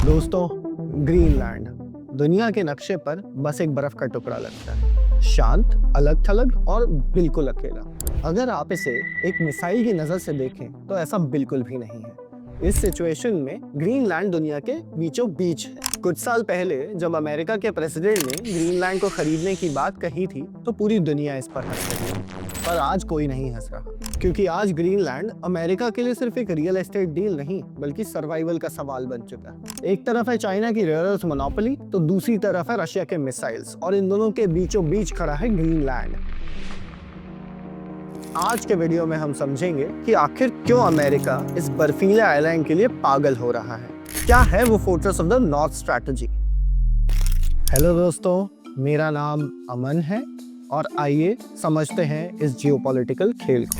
दोस्तों, ग्रीनलैंड दुनिया के नक्शे पर बस एक बर्फ का टुकड़ा लगता है, शांत, अलग थलग और बिल्कुल अकेला। अगर आप इसे एक मिसाइल की नजर से देखें तो ऐसा बिल्कुल भी नहीं है। इस सिचुएशन में ग्रीनलैंड दुनिया के बीचों बीच है। कुछ साल पहले जब अमेरिका के प्रेसिडेंट ने ग्रीनलैंड को खरीदने की बात कही थी तो पूरी दुनिया इस पर हंस रही थी, पर आज कोई नहीं हंस रहा, क्योंकि आज ग्रीनलैंड अमेरिका के लिए सिर्फ एक रियल एस्टेट डील नहीं बल्कि सर्वाइवल का सवाल बन चुका है। एक तरफ है चाइना की रेयर अर्थ मोनोपोली तो दूसरी तरफ है रशिया के मिसाइल्स, और इन दोनों के बीचों बीच खड़ा है ग्रीनलैंड। आज के वीडियो में हम समझेंगे कि आखिर क्यों अमेरिका इस बर्फीले आइलैंड के लिए पागल हो रहा है। क्या है वो fortress of the north strategy. Hello दोस्तों, मेरा नाम अमन है और आइए समझते हैं इस जियोपॉलिटिकल खेल को।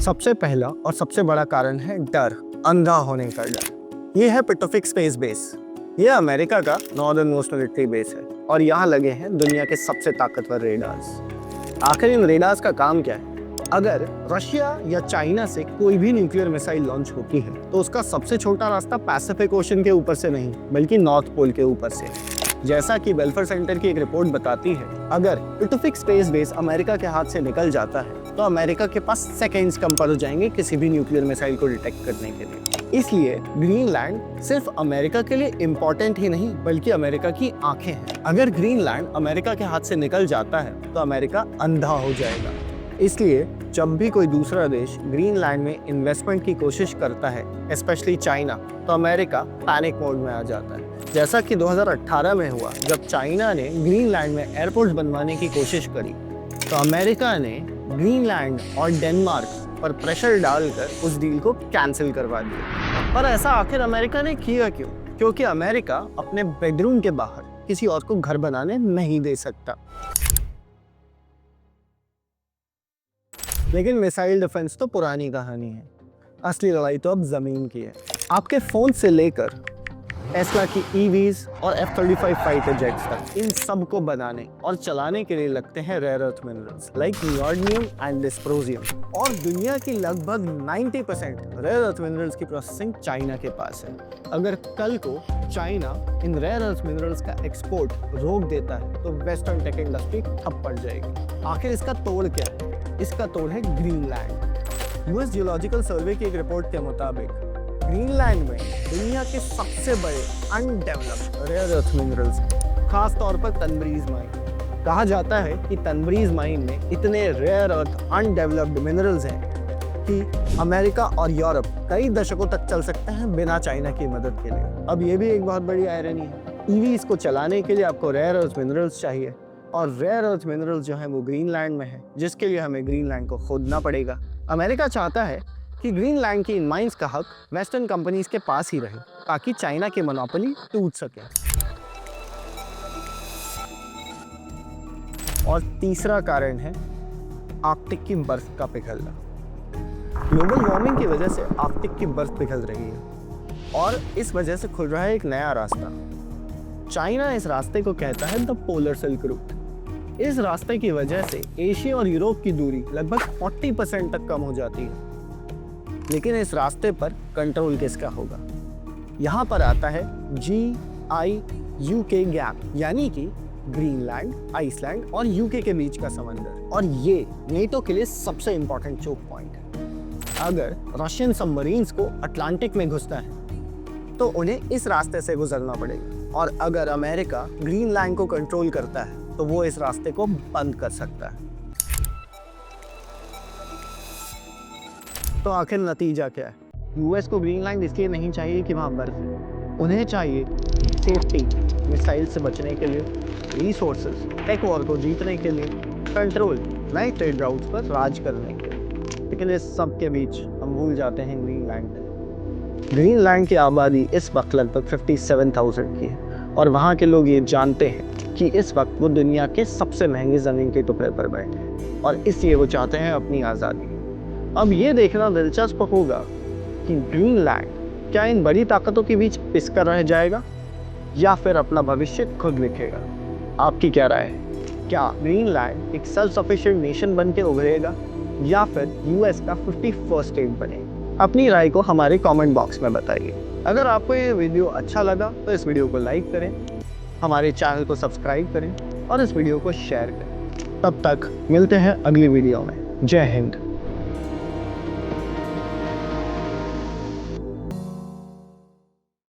सबसे पहला और सबसे बड़ा कारण है डर, अंधा होने का डर। ये है पिटोफिक स्पेस बेस। ये अमेरिका का नॉर्दर्न मोस्ट मिलिट्री बेस है और यहाँ लगे हैं दुनिया के सबसे ताकतवर रेडार्स। आखिर इन रेडार्स का काम क्या है? अगर रशिया या चाइना से कोई भी न्यूक्लियर मिसाइल लॉन्च होती है तो उसका सबसे छोटा रास्ता पैसिफिक ओशन के ऊपर से नहीं बल्कि नॉर्थ पोल के ऊपर से। जैसा कि बेल्फर सेंटर की एक रिपोर्ट बताती है, अगर पिटोफिक स्पेस बेस अमेरिका के हाथ से निकल जाता है तो अमेरिका के पास सेकेंड्स कम पड़ जाएंगे किसी भी न्यूक्लियर मिसाइल को डिटेक्ट करने के लिए। इसलिए ग्रीनलैंड सिर्फ अमेरिका के लिए इम्पोर्टेंट ही नहीं बल्कि अमेरिका की आंखें हैं। अगर ग्रीनलैंड अमेरिका के हाथ से निकल जाता है तो अमेरिका अंधा हो जाएगा। इसलिए जब भी कोई दूसरा देश ग्रीनलैंड में इन्वेस्टमेंट की कोशिश करता है, स्पेशली चाइना, तो अमेरिका पैनिक मोड में आ जाता है। जैसा कि 2018 में हुआ, जब चाइना ने ग्रीनलैंड में एयरपोर्ट बनवाने की कोशिश करी तो अमेरिका ने ग्रीनलैंड और डेनमार्क पर प्रेशर डालकर उस डील को कैंसिल करवा दिया। पर ऐसा आखिर अमेरिका ने किया क्यों? क्योंकि अमेरिका अपने बेडरूम के बाहर किसी और को घर बनाने नहीं दे सकता। लेकिन मिसाइल डिफेंस तो पुरानी कहानी है, असली लड़ाई तो अब जमीन की है। आपके फोन से लेकर टेस्ला की ईवीज और F-35 फाइटर जेट्स तक, इन सब को बनाने और चलाने के लिए लगते हैं rare earth minerals like neodymium and dysprosium. और दुनिया की लगभग 90% रेयर अर्थ मिनरल्स की प्रोसेसिंग चाइना के पास है। अगर कल को चाइना इन रेयर अर्थ मिनरल्स का एक्सपोर्ट रोक देता है तो वेस्टर्न टेक इंडस्ट्री ठप पड़ जाएगी। आखिर इसका तोड़ क्या है? इसका तोड़ है ग्रीनलैंड। यूएस जियोलॉजिकल सर्वे की एक रिपोर्ट के मुताबिक ग्रीनलैंड में दुनिया के सबसे बड़े अनडेवलप्ड रेयर अर्थ मिनरल्स हैं, खास तौर पर तनबरीज माइन। कहा जाता है कि तनबरीज माइन में इतने रेयर अर्थ अनडेवलप्ड मिनरल्स हैं कि अमेरिका और यूरोप कई दशकों तक चल सकते हैं बिना चाइना की मदद के लिए। अब ये भी एक बहुत बड़ी आयरनी है। ईवीज को चलाने के लिए आपको रेयर अर्थ मिनरल्स चाहिए और रेयर अर्थ मिनरल्स जो है वो ग्रीनलैंड में है, जिसके लिए हमें ग्रीनलैंड को खोदना पड़ेगा। अमेरिका चाहता है कि ग्रीनलैंड की इन माइंस का हक वेस्टर्न कंपनीज के पास ही रहे ताकि चाइना की मोनोपोली टूट सके। और तीसरा कारण है आर्कटिक की बर्फ का पिघलना। ग्लोबल वार्मिंग की वजह से आर्कटिक की बर्फ पिघल रही है और इस वजह से खुल रहा है एक नया रास्ता। चाइना इस रास्ते को कहता है द पोलर सिल्क रूट। इस रास्ते की वजह से एशिया और यूरोप की दूरी लगभग 40% तक कम हो जाती है। लेकिन इस रास्ते पर कंट्रोल किसका होगा? यहाँ पर आता है GIUK गैप, यानी कि ग्रीनलैंड, आइसलैंड और यूके के बीच का समंदर। और ये नेटो के लिए सबसे इंपॉर्टेंट चोक पॉइंट है। अगर रशियन सबमरीन्स को अटलांटिक में घुसना है तो उन्हें इस रास्ते से गुजरना पड़ेगा, और अगर अमेरिका ग्रीनलैंड को कंट्रोल करता है तो वो इस रास्ते को बंद कर सकता है। तो आखिर नतीजा क्या है? यूएस को ग्रीनलैंड इसलिए नहीं चाहिए कि वहाँ बर्फ है, उन्हें चाहिए सेफ्टी, मिसाइल से बचने के लिए, रिसोर्सेज, टेक वॉर को जीतने के लिए, कंट्रोल, नए ट्रेड राउट्स पर राज करने के लिए। लेकिन इस सब के बीच हम भूल जाते हैं ग्रीनलैंड। ग्रीनलैंड की आबादी इस वक्त लगभग 57,000 की है और वहाँ के लोग ये जानते हैं कि इस वक्त वो दुनिया के सबसे महंगे ज़मीन के टुकड़े पर बैठे हैं और इसलिए वो चाहते हैं अपनी आज़ादी। अब ये देखना दिलचस्प होगा कि ग्रीनलैंड क्या इन बड़ी ताकतों के बीच पिसकर रह जाएगा या फिर अपना भविष्य खुद लिखेगा। आपकी क्या राय है? क्या ग्रीनलैंड एक सेल्फ सफिशिएंट नेशन बन के उभरेगा या फिर यूएस का 51st स्टेट बनेगा? अपनी राय को हमारे कमेंट बॉक्स में बताइए। अगर आपको ये वीडियो अच्छा लगा तो इस वीडियो को लाइक करें, हमारे चैनल को सब्सक्राइब करें और इस वीडियो को शेयर करें। तब तक मिलते हैं अगली वीडियो में। जय हिंद।